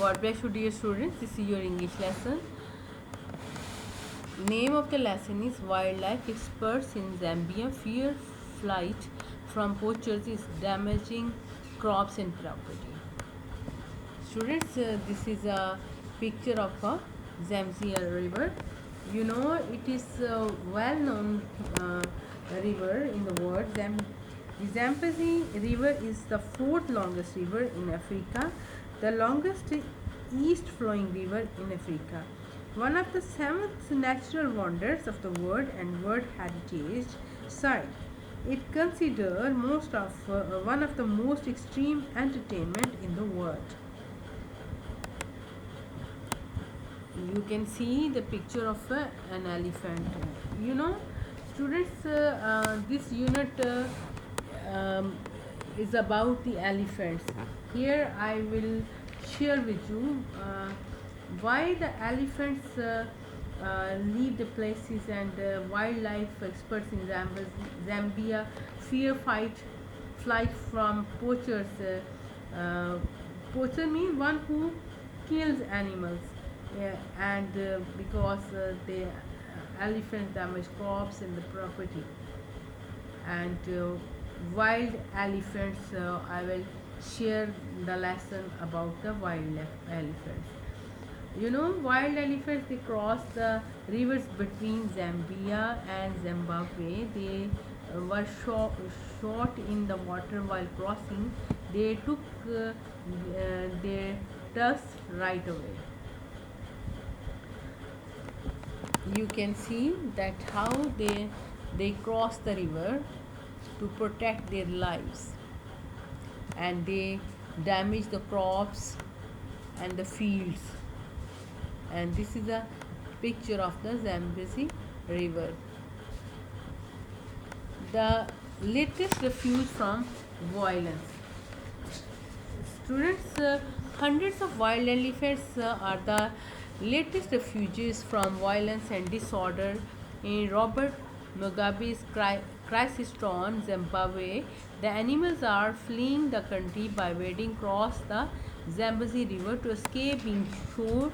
God bless you, dear students. This is your English lesson. Name of the lesson is Wildlife Experts in Zambia fear flight from poachers is damaging crops and property. Students, this is a picture of a Zambia river. You know, it is a well-known river in the world. The Zambezi River is the fourth longest river in Africa, the longest east-flowing river in Africa. One of the seventh natural wonders of the world and World Heritage Site. It considered one of the most extreme entertainment in the world. You can see the picture of an elephant. You know, students, this unit is about the elephants. Here I will share with you why the elephants leave the places and wildlife experts in Zambia fear flight from poachers. Poacher means one who kills animals. Yeah, and because the elephants damage crops and the property, and wild elephants, I will share the lesson about the wild elephants. You know, wild elephants, they cross the rivers between Zambia and Zimbabwe. They were shot in the water while crossing. They took their tusks right away. You can see that how they cross the river to protect their lives, and they damage the crops and the fields. And this is a picture of the Zambezi river, the latest refuge from violence. Students, hundreds of wild elephants are the latest refugees from violence and disorder in Robert Mugabe's crisis-torn Zimbabwe. The animals are fleeing the country by wading across the Zambezi River to escape being shot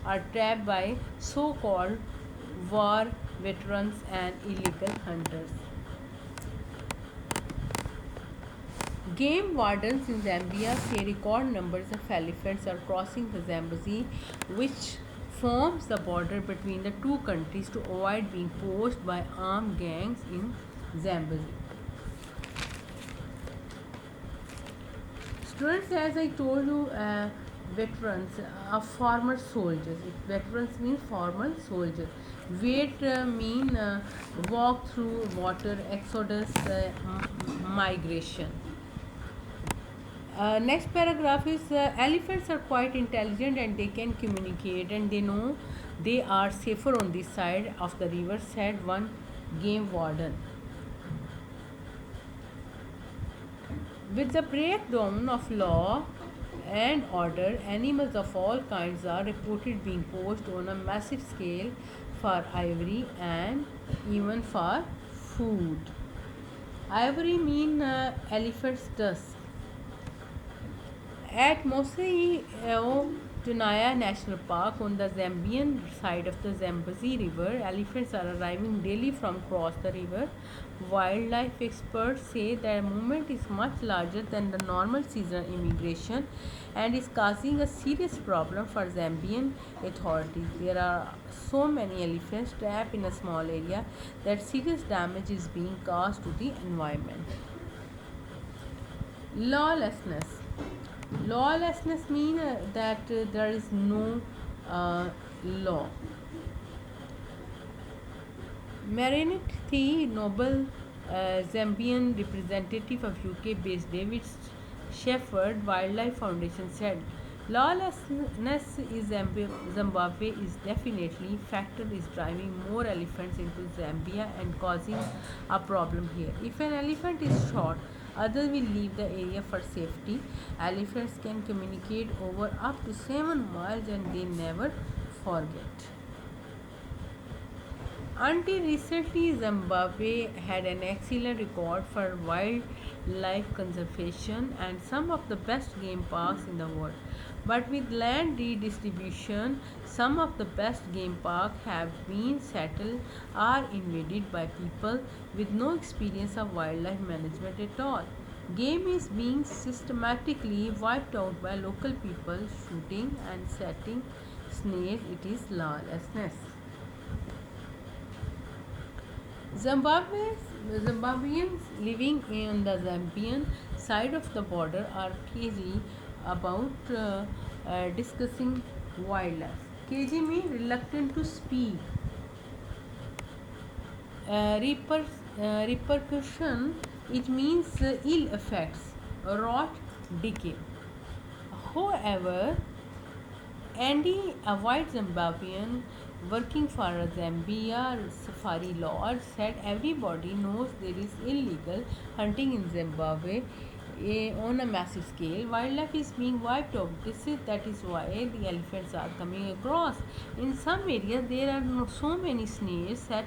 or trapped by so-called war veterans and illegal hunters. Game wardens in Zambia say record numbers of elephants are crossing the Zambezi, which forms the border between the two countries, to avoid being poached by armed gangs in Zambezi. Students, as I told you, veterans are former soldiers. Veterans mean former soldiers. Wade mean walk through water, exodus, migration. Next paragraph is elephants are quite intelligent and they can communicate, and they know they are safer on this side of the river, said one game warden. With the breakdown of law and order, animals of all kinds are reported being poached on a massive scale for ivory and even for food. Ivory mean elephant's tusk. At Mosai Tunaya National Park on the Zambian side of the Zambezi River, elephants are arriving daily from across the river. Wildlife experts say the movement is much larger than the normal seasonal immigration and is causing a serious problem for Zambian authorities. There are so many elephants trapped in a small area that serious damage is being caused to the environment. Lawlessness. Lawlessness means that there is no law. Meredith Noble, Zambian representative of UK-based David Shepherd Wildlife Foundation, said, lawlessness in Zimbabwe is definitely factor is driving more elephants into Zambia and causing a problem here. If an elephant is shot, others will leave the area for safety. Elephants can communicate over up to 7 miles and they never forget. Until recently, Zimbabwe had an excellent record for life conservation, and some of the best game parks in the world. But with land redistribution, some of the best game parks have been settled or invaded by people with no experience of wildlife management at all. Game is being systematically wiped out by local people shooting and setting snares. It is lawlessness. Zimbabwe, Zimbabweans living on the Zambian side of the border are cagey about discussing wildlife. Cagey means reluctant to speak. Repercussion, it means ill effects, rot, decay. However, Andy, a white Zimbabwean working for a Zambia safari lodge, said everybody knows there is illegal hunting in Zimbabwe on a massive scale. Wildlife is being wiped out. That is why the elephants are coming across. In some areas, there are so many snares that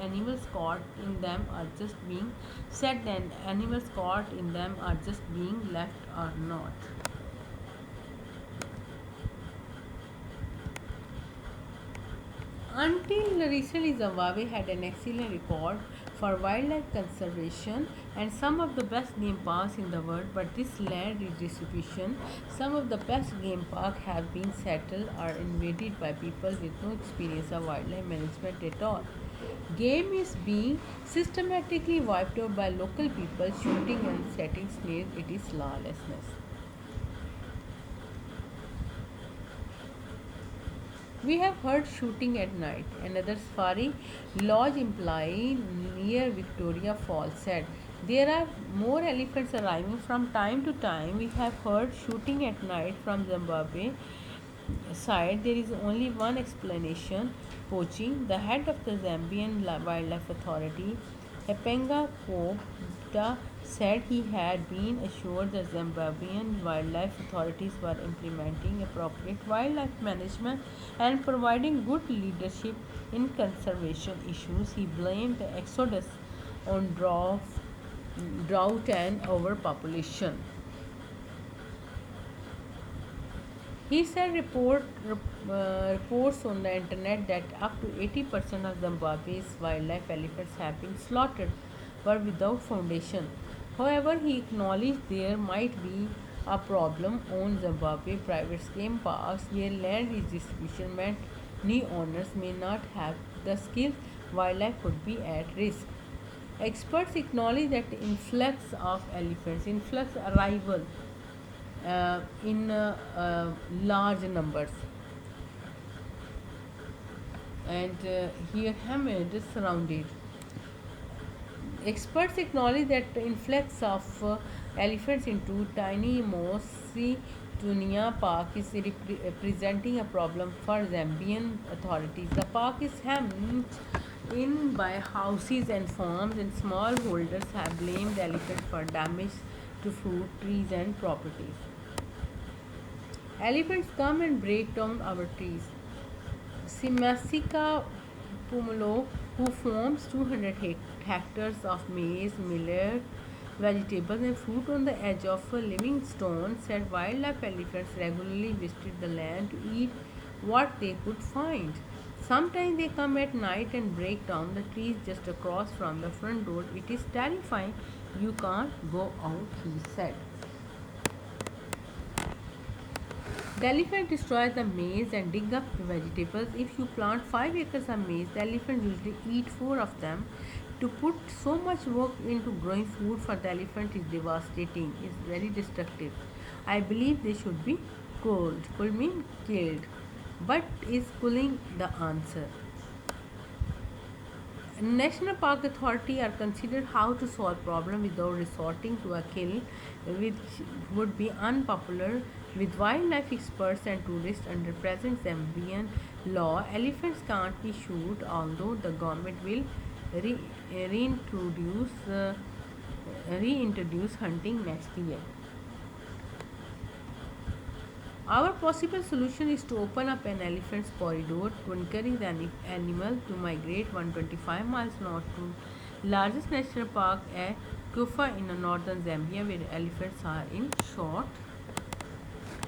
animals caught in them are just being left or not. Until recently, Zimbabwe had an excellent record for wildlife conservation and some of the best game parks in the world, but this land redistribution, some of the best game parks have been settled or invaded by people with no experience of wildlife management at all. Game is being systematically wiped out by local people shooting and setting snares. It is lawlessness. We have heard shooting at night. Another safari lodge employee near Victoria Falls said, there are more elephants arriving from time to time. We have heard shooting at night from Zimbabwe side. There is only one explanation, poaching. The head of the Zambian Wildlife Authority, Epenga Kobda, said he had been assured the Zimbabwean wildlife authorities were implementing appropriate wildlife management and providing good leadership in conservation issues. He blamed the exodus on drought and overpopulation. He said reports on the internet that up to 80% of Zimbabwe's wildlife elephants have been slaughtered were without foundation. However, he acknowledged there might be a problem on Zimbabwe private game parks where land redistribution meant new owners may not have the skills. Wildlife could be at risk. Experts acknowledge that influx arrival in large numbers, and here Hamid is surrounded. Experts acknowledge that the influx of elephants into tiny Mosi Tunia Park is presenting a problem for Zambian authorities. The park is hemmed in by houses and farms, and smallholders have blamed the elephants for damage to fruit trees and properties. Elephants come and break down our trees. Simasica pumulo, who farms 200 hectares of maize, millet, vegetables and fruit on the edge of Livingstone, said wildlife elephants regularly visited the land to eat what they could find. Sometimes they come at night and break down the trees just across from the front door. It is terrifying. You can't go out, he said. The elephant destroys the maize and dig up the vegetables. If you plant 5 acres of maize, the elephant usually eat 4 of them. To put so much work into growing food for the elephant is devastating, is very destructive. I believe they should be culled. Could mean killed. But is culling the answer? National Park Authority are considered how to solve problem without resorting to a kill, which would be unpopular with wildlife experts and tourists. Under present Zambian law, elephants can't be shot, although the government will reintroduce hunting next year. Our possible solution is to open up an elephant's corridor to encourage the animal to migrate 125 miles north to largest national park Kufa in northern Zambia, where elephants are in short